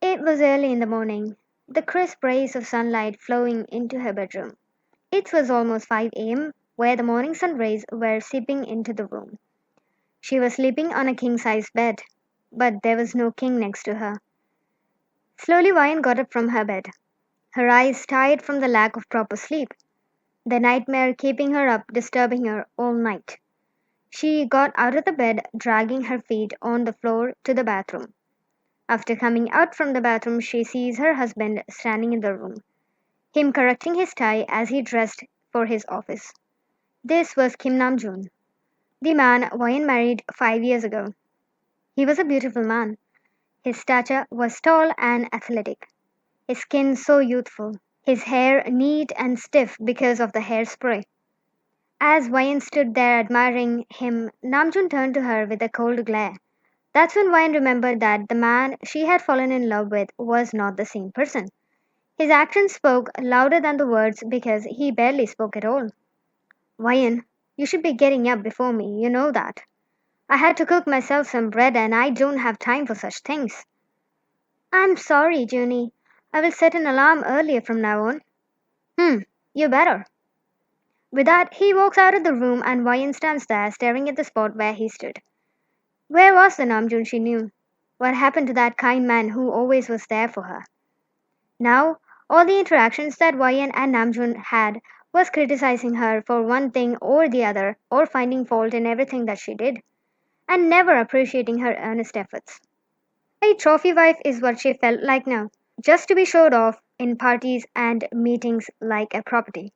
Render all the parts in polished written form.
It was early in the morning, the crisp rays of sunlight flowing into her bedroom. It was almost 5 a.m., where the morning sun rays were seeping into the room. She was sleeping on a king-size bed, but there was no king next to her. Slowly, Ryan got up from her bed, her eyes tired from the lack of proper sleep, the nightmare keeping her up, disturbing her all night. She got out of the bed, dragging her feet on the floor to the bathroom. After coming out from the bathroom, she sees her husband standing in the room, him correcting his tie as he dressed for his office. This was Kim Namjoon, the man Ryan married 5 years ago. He was a beautiful man. His stature was tall and athletic, his skin so youthful, his hair neat and stiff because of the hairspray. As Ryan stood there admiring him, Namjoon turned to her with a cold glare. That's when Ryan remembered that the man she had fallen in love with was not the same person. His actions spoke louder than the words because he barely spoke at all. Ryan, you should be getting up before me, you know that. I had to cook myself some bread and I don't have time for such things. I'm sorry, Junie. I will set an alarm earlier from now on. Hmm, you better. With that, he walks out of the room and Ryan stands there staring at the spot where he stood. Where was the Namjoon she knew? What happened to that kind man who always was there for her? Now, all the interactions that Ryan and Namjoon had was criticizing her for one thing or the other, or finding fault in everything that she did, and never appreciating her earnest efforts. A trophy wife is what she felt like now, just to be showed off in parties and meetings like a property.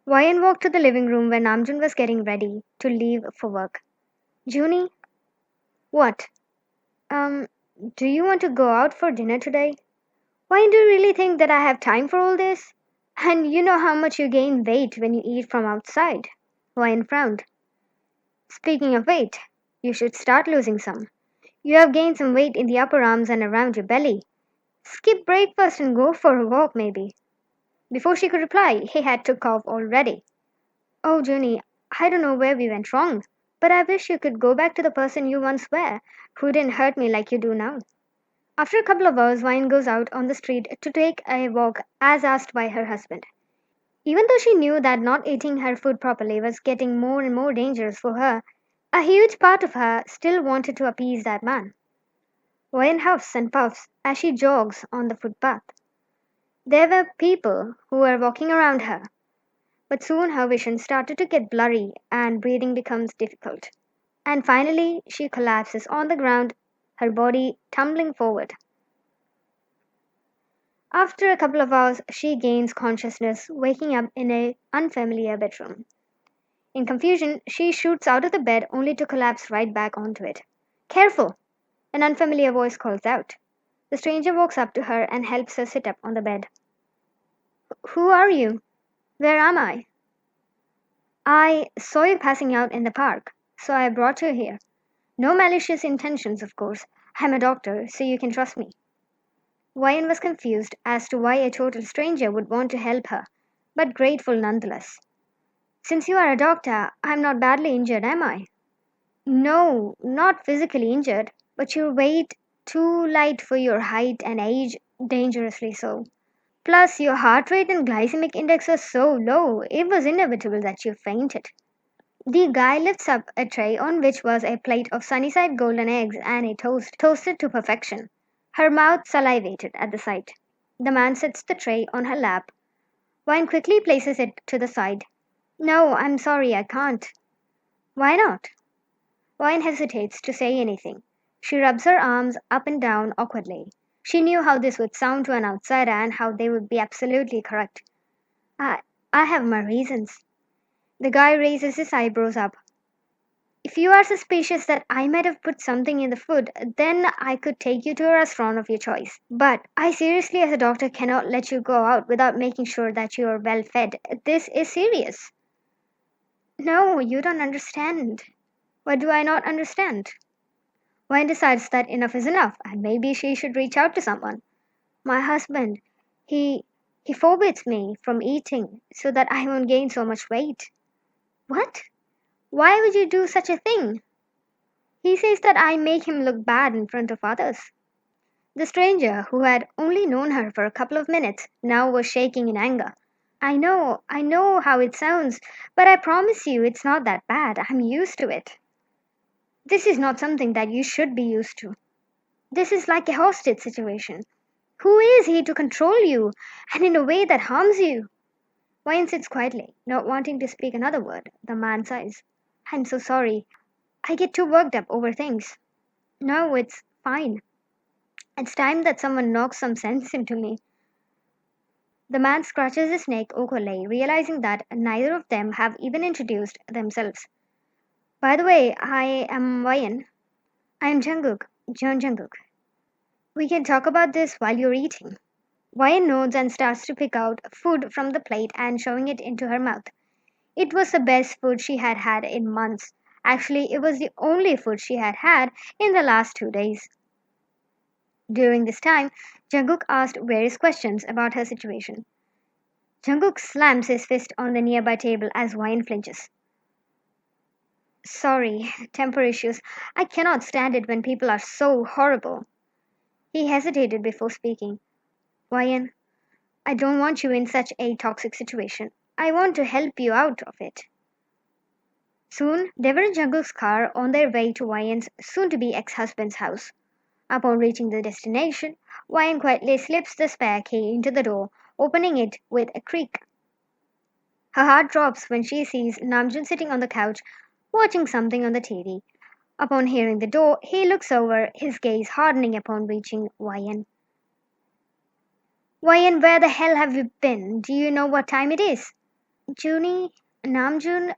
Ryan walked to the living room where Namjoon was getting ready to leave for work. Junie, what? Um, do you want to go out for dinner today? Why do you really think that I have time for all this? And you know how much you gain weight when you eat from outside. Ryan frowned. Speaking of weight, you should start losing some. You have gained some weight in the upper arms and around your belly. Skip breakfast and go for a walk, maybe. Before she could reply, he had took off already. Oh, Junie, I don't know where we went wrong, but I wish you could go back to the person you once were, who didn't hurt me like you do now. After a couple of hours, Vine goes out on the street to take a walk as asked by her husband. Even though she knew that not eating her food properly was getting more and more dangerous for her, a huge part of her still wanted to appease that man. Vine huffs and puffs as she jogs on the footpath. There were people who were walking around her, but soon her vision started to get blurry and breathing becomes difficult. And finally, she collapses on the ground, her body tumbling forward. After a couple of hours, she gains consciousness, waking up in an unfamiliar bedroom. In confusion, she shoots out of the bed only to collapse right back onto it. Careful! An unfamiliar voice calls out. The stranger walks up to her and helps her sit up on the bed. Who are you? Where am I? I saw you passing out in the park, so I brought you here. No malicious intentions, of course. I'm a doctor, so you can trust me. Ryan was confused as to why a total stranger would want to help her, but grateful nonetheless. Since you are a doctor, I'm not badly injured, am I? No, not physically injured, but your weight too light for your height and age, dangerously so. Plus, your heart rate and glycemic index are so low, it was inevitable that you fainted. The guy lifts up a tray on which was a plate of sunny side golden eggs and a toast toasted to perfection. Her mouth salivated at the sight. The man sets the tray on her lap. Wine quickly places it to the side. No, I'm sorry, I can't. Why not? Wine hesitates to say anything. She rubs her arms up and down awkwardly. She knew how this would sound to an outsider and how they would be absolutely correct. I, I have my reasons. The guy raises his eyebrows up. If you are suspicious that I might have put something in the food, then I could take you to a restaurant of your choice. But I seriously, as a doctor, cannot let you go out without making sure that you are well fed. This is serious. No, you don't understand. What do I not understand? Wine decides that enough is enough, and maybe she should reach out to someone. My husband, he he forbids me from eating so that I won't gain so much weight. What? Why would you do such a thing? He says that I make him look bad in front of others. The stranger, who had only known her for a couple of minutes, now was shaking in anger. I know how it sounds, but I promise you it's not that bad. I'm used to it. This is not something that you should be used to. This is like a hostage situation. Who is he to control you, and in a way that harms you? Wayne sits quietly, not wanting to speak another word. The man sighs. I'm so sorry. I get too worked up over things. No, it's fine. It's time that someone knocks some sense into me. The man scratches his neck awkwardly, realizing that neither of them have even introduced themselves. By the way, I am Wayan. I am Jungkook, John Jungkook. We can talk about this while you're eating. Wayan nods and starts to pick out food from the plate and shoving it into her mouth. It was the best food she had had in months. Actually, it was the only food she had had in the last 2 days. During this time, Jungkook asked various questions about her situation. Jungkook slams his fist on the nearby table as Wayan flinches. Sorry, temper issues. I cannot stand it when people are so horrible. He hesitated before speaking. Wayan, I don't want you in such a toxic situation. I want to help you out of it. Soon, they were in Jungkook's car on their way to Wayan's soon-to-be ex-husband's house. Upon reaching the destination, Wayan quietly slips the spare key into the door, opening it with a creak. Her heart drops when she sees Namjoon sitting on the couch, watching something on the TV. Upon hearing the door, he looks over, his gaze hardening upon reaching Wayan. Wayan, where the hell have you been? Do you know what time it is? Junie, Namjoon,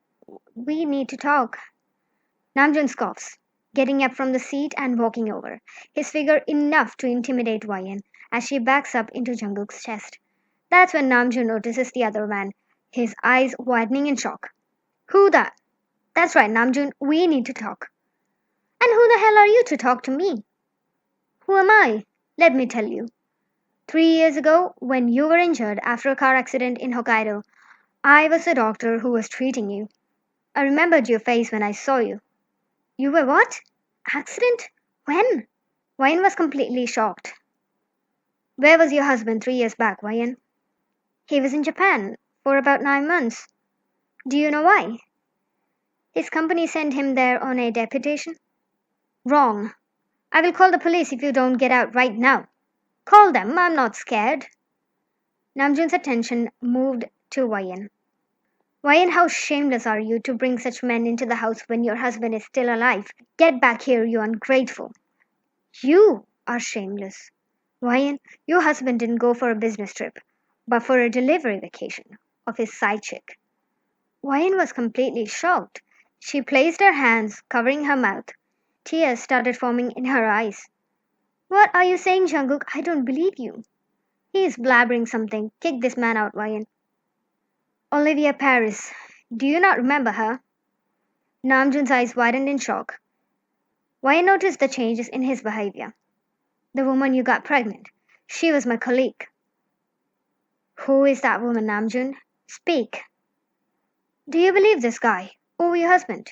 we need to talk. Namjoon scoffs, getting up from the seat and walking over, his figure enough to intimidate Wayan as she backs up into Jungkook's chest. That's when Namjoon notices the other man, his eyes widening in shock. Who that? That's right, Namjoon, we need to talk. And who the hell are you to talk to me? Who am I? Let me tell you. 3 years ago, when you were injured after a car accident in Hokkaido, I was the doctor who was treating you. I remembered your face when I saw you. You were what? Accident? When? Wayne was completely shocked. Where was your husband 3 years back, Wayne? He was in Japan for about 9 months. Do you know why? His company sent him there on a deputation. Wrong. I will call the police if you don't get out right now. Call them, I'm not scared. Namjoon's attention moved to Wayne. Wayne, how shameless are you to bring such men into the house when your husband is still alive? Get back here, you ungrateful. You are shameless. Wayne, your husband didn't go for a business trip, but for a delivery vacation of his side chick. Wayne was completely shocked. She placed her hands covering her mouth. Tears started forming in her eyes. What are you saying, Jungkook? I don't believe you. He is blabbering something. Kick this man out, Wayne. Olivia Paris. Do you not remember her? Namjoon's eyes widened in shock. Wayne noticed the changes in his behavior. The woman you got pregnant. She was my colleague. Who is that woman, Namjoon? Speak. Do you believe this guy? Or your husband?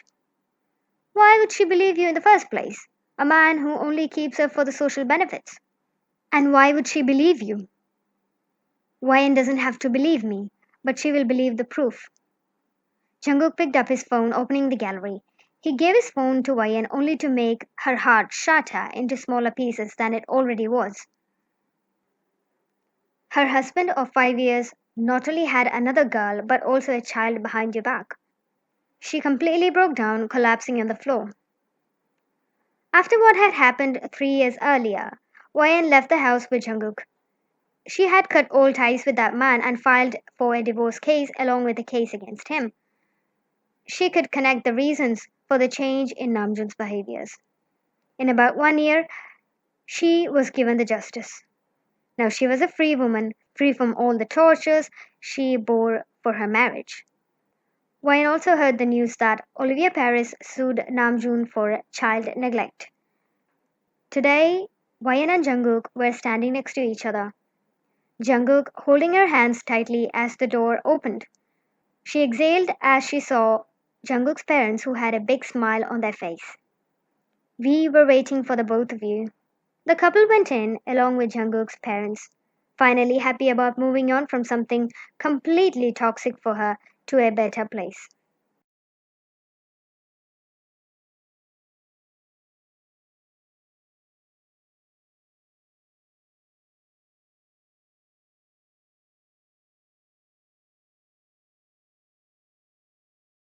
Why would she believe you in the first place? A man who only keeps her for the social benefits. And why would she believe you? Wayne doesn't have to believe me, but she will believe the proof. Jungkook picked up his phone, opening the gallery. He gave his phone to Wayne only to make her heart shatter into smaller pieces than it already was. Her husband of 5 years not only had another girl but also a child behind your back. She completely broke down, collapsing on the floor. After what had happened 3 years earlier, Wayne left the house with Jungkook. She had cut all ties with that man and filed for a divorce case along with a case against him. She could connect the reasons for the change in Namjoon's behaviors. In about 1 year, she was given the justice. Now she was a free woman, free from all the tortures she bore for her marriage. Wayne also heard the news that Olivia Paris sued Namjoon for child neglect. Today, Wayne and Jungkook were standing next to each other. Jungkook holding her hands tightly as the door opened. She exhaled as she saw Jungkook's parents, who had a big smile on their face. We were waiting for the both of you. The couple went in, along with Jungkook's parents, finally happy about moving on from something completely toxic for her to a better place.